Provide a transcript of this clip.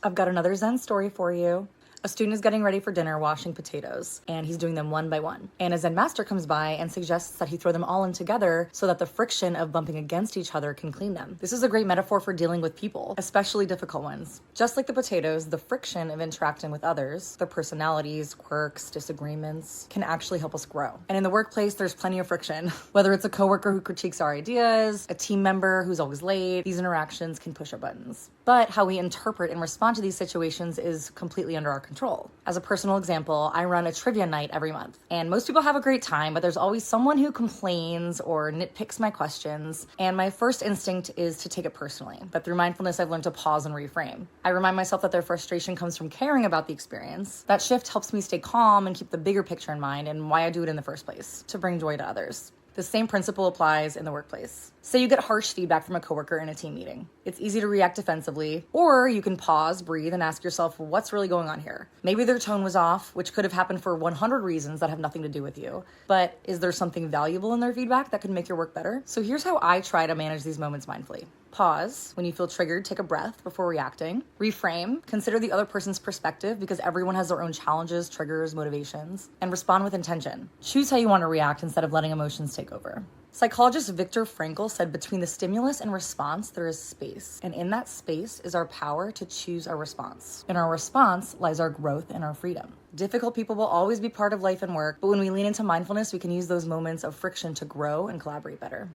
I've got another Zen story for you. A student is getting ready for dinner washing potatoes, and he's doing them one by one. And a Zen master comes by and suggests that he throw them all in together so that the friction of bumping against each other can clean them. This is a great metaphor for dealing with people, especially difficult ones. Just like the potatoes, the friction of interacting with others, their personalities, quirks, disagreements, can actually help us grow. And in the workplace, there's plenty of friction. Whether it's a coworker who critiques our ideas, a team member who's always late, these interactions can push our buttons. But how we interpret and respond to these situations is completely under our control. As a personal example, I run a trivia night every month, and most people have a great time, but there's always someone who complains or nitpicks my questions, and my first instinct is to take it personally. But through mindfulness, I've learned to pause and reframe. I remind myself that their frustration comes from caring about the experience. That shift helps me stay calm and keep the bigger picture in mind and why I do it in the first place, to bring joy to others. The same principle applies in the workplace. Say you get harsh feedback from a coworker in a team meeting. It's easy to react defensively, or you can pause, breathe, and ask yourself, what's really going on here? Maybe their tone was off, which could have happened for 100 reasons that have nothing to do with you. But is there something valuable in their feedback that could make your work better? So here's how I try to manage these moments mindfully. Pause. When you feel triggered, take a breath before reacting. Reframe. Consider the other person's perspective because everyone has their own challenges, triggers, motivations. And respond with intention. Choose how you want to react instead of letting emotions take over. Psychologist Viktor Frankl said between the stimulus and response, there is space. And in that space is our power to choose our response. In our response lies our growth and our freedom. Difficult people will always be part of life and work, but when we lean into mindfulness, we can use those moments of friction to grow and collaborate better.